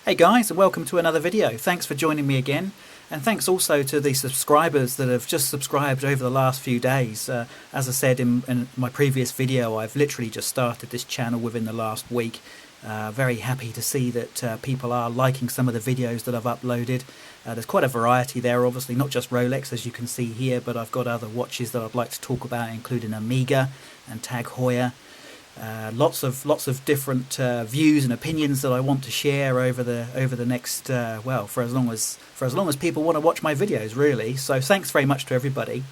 Hey guys, and welcome to another video. Thanks for joining me again, and thanks also to the subscribers that have just subscribed over the last few days. As I said in my previous video, I've literally just started this channel within the last week. Very happy to see that people are liking some of the videos that I've uploaded. There's quite a variety there, obviously not just Rolex as you can see here, but I've got other watches that I'd like to talk about, including Omega and Tag Heuer. Lots of different views and opinions that I want to share over the next well, for as long as people want to watch my videos, really. So thanks very much to everybody.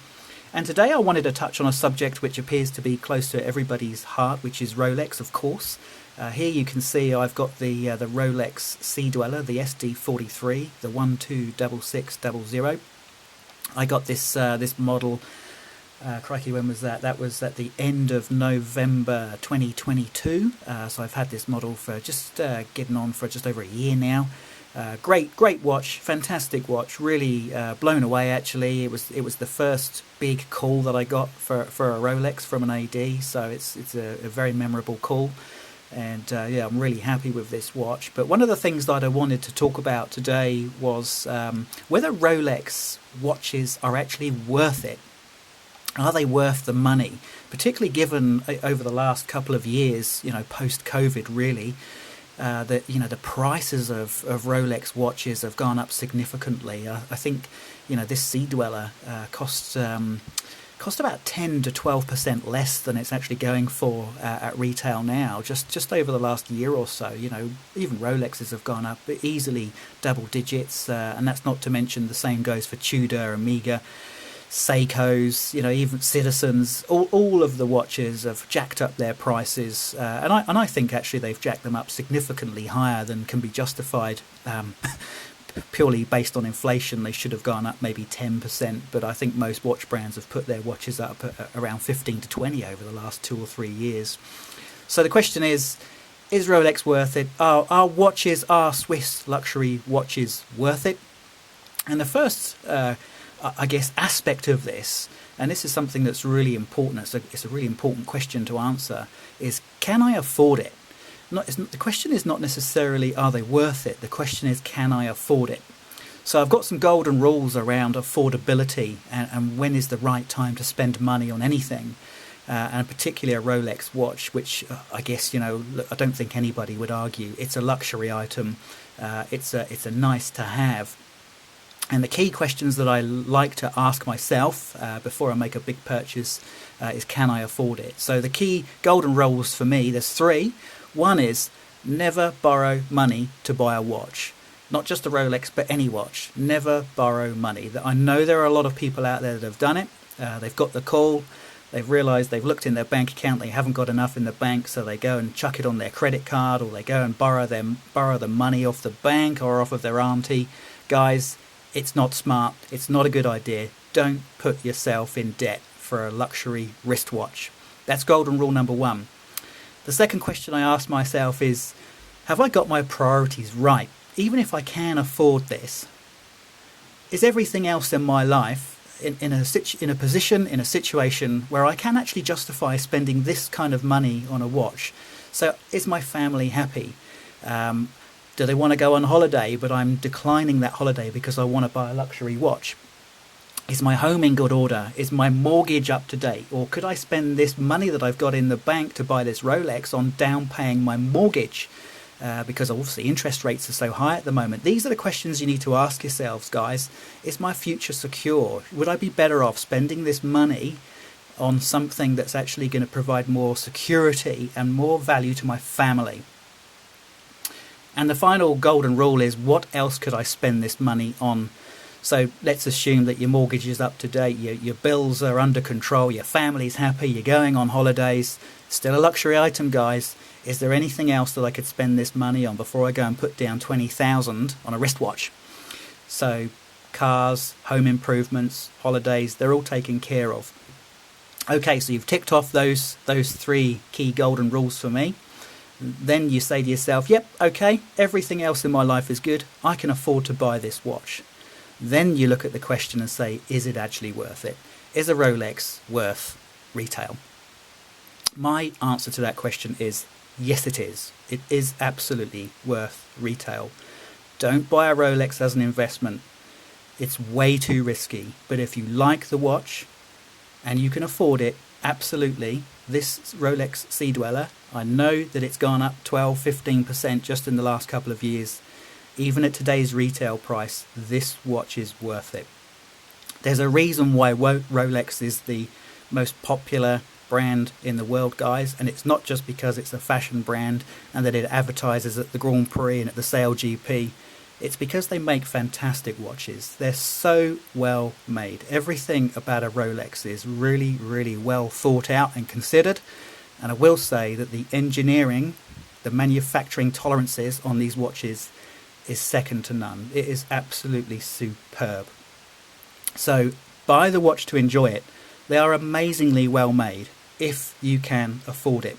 And today I wanted to touch on a subject which appears to be close to everybody's heart, which is Rolex, of course. Here you can see I've got the Rolex Sea Dweller, the SD43, the 126600. I got this this model. Crikey, when was that? That was at the end of November 2022. So I've had this model for just getting on for just over a year now. Great watch, fantastic watch. Really blown away actually. It was the first big call that I got for a Rolex from an AD. So it's a very memorable call. And yeah, I'm really happy with this watch. But one of the things that I wanted to talk about today was whether Rolex watches are actually worth it. Are they worth the money? Particularly given over the last couple of years, post-COVID really, that the prices of Rolex watches have gone up significantly. I think this Sea Dweller cost about 10 to 12% less than it's actually going for at retail now. Just over the last year or so, even Rolexes have gone up easily double digits, and that's not to mention the same goes for Tudor, Omega, Seikos, even Citizens. All of the watches have jacked up their prices, and I think actually they've jacked them up significantly higher than can be justified. Purely based on inflation, they should have gone up maybe 10%, but I think most watch brands have put their watches up at around 15 to 20 over the last 2 or 3 years. So the question is Rolex worth it? Are Swiss luxury watches worth it? And the first I guess aspect of this, and this is something that's really important, it's a really important question to answer, is can I afford it? The question is not necessarily are they worth it, the question is can I afford it? So I've got some golden rules around affordability and when is the right time to spend money on anything, and particularly a Rolex watch, which I guess, I don't think anybody would argue it's a luxury item, it's a nice to have. And the key questions that I like to ask myself before I make a big purchase is can I afford it? So the key golden rules for me, there's 3. One is never borrow money to buy a watch. Not just a Rolex, but any watch. Never borrow money. I know there are a lot of people out there that have done it. They've got the call. They've realised they've looked in their bank account. They haven't got enough in the bank, so they go and chuck it on their credit card, or they go and borrow the money off the bank or off of their auntie. Guys, it's not smart. It's not a good idea. Don't put yourself in debt for a luxury wristwatch. That's golden rule number 1. The second question I ask myself is, have I got my priorities right? Even if I can afford this, is everything else in my life in a situation where I can actually justify spending this kind of money on a watch? So is my family happy? Do they want to go on holiday, but I'm declining that holiday because I want to buy a luxury watch? Is my home in good order? Is my mortgage up to date? Or could I spend this money that I've got in the bank to buy this Rolex on down paying my mortgage? Because obviously interest rates are so high at the moment. These are the questions you need to ask yourselves, guys. Is my future secure? Would I be better off spending this money on something that's actually going to provide more security and more value to my family? And the final golden rule is, what else could I spend this money on? So let's assume that your mortgage is up to date, your bills are under control, your family's happy, you're going on holidays. Still a luxury item, guys. Is there anything else that I could spend this money on before I go and put down 20,000 on a wristwatch? So cars, home improvements, holidays, they're all taken care of. Okay, so you've ticked off those 3 key golden rules for me. Then you say to yourself, yep, okay, everything else in my life is good. I can afford to buy this watch. Then you look at the question and say, is it actually worth it? Is a Rolex worth retail? My answer to that question is yes, it is. It is absolutely worth retail. Don't buy a Rolex as an investment. It's way too risky. But if you like the watch and you can afford it, absolutely. This Rolex Sea Dweller, I know that it's gone up 12-15% just in the last couple of years. Even at today's retail price, this watch is worth it. There's a reason why Rolex is the most popular brand in the world, guys, and it's not just because it's a fashion brand and that it advertises at the Grand Prix and at the Sale GP. It's because they make fantastic watches. They're so well made. Everything about a Rolex is really, really well thought out and considered. And I will say that the engineering, the manufacturing tolerances on these watches is second to none. It is absolutely superb. So buy the watch to enjoy it. They are amazingly well made if you can afford it.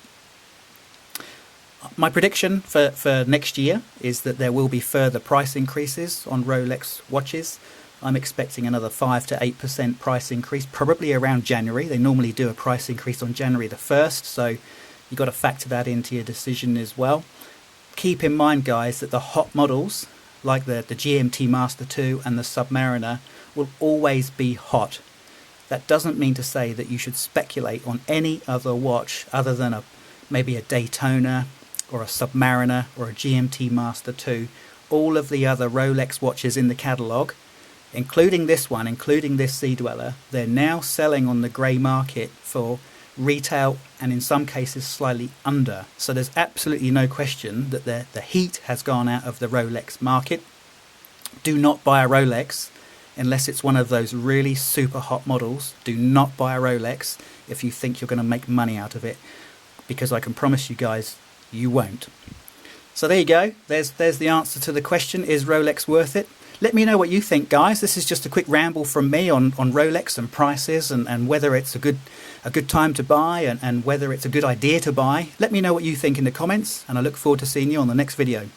My prediction for next year is that there will be further price increases on Rolex watches. I'm expecting another 5 to 8% price increase, probably around January. They normally do a price increase on January the 1st, so you've got to factor that into your decision as well. Keep in mind, guys, that the hot models, like the GMT Master 2 and the Submariner, will always be hot. That doesn't mean to say that you should speculate on any other watch other than maybe a Daytona or a Submariner or a GMT Master 2. All of the other Rolex watches in the catalogue, including this one, including this Sea Dweller, they're now selling on the grey market for retail and in some cases slightly under. So there's absolutely no question that the heat has gone out of the Rolex market. Do not buy a Rolex unless it's one of those really super hot models. Do not buy a Rolex if you think you're going to make money out of it, because I can promise you guys, you won't. So there you go. There's the answer to the question, is Rolex worth it? Let me know what you think, guys. This is just a quick ramble from me on Rolex and prices and whether it's a good time to buy and whether it's a good idea to buy. Let me know what you think in the comments, and I look forward to seeing you on the next video.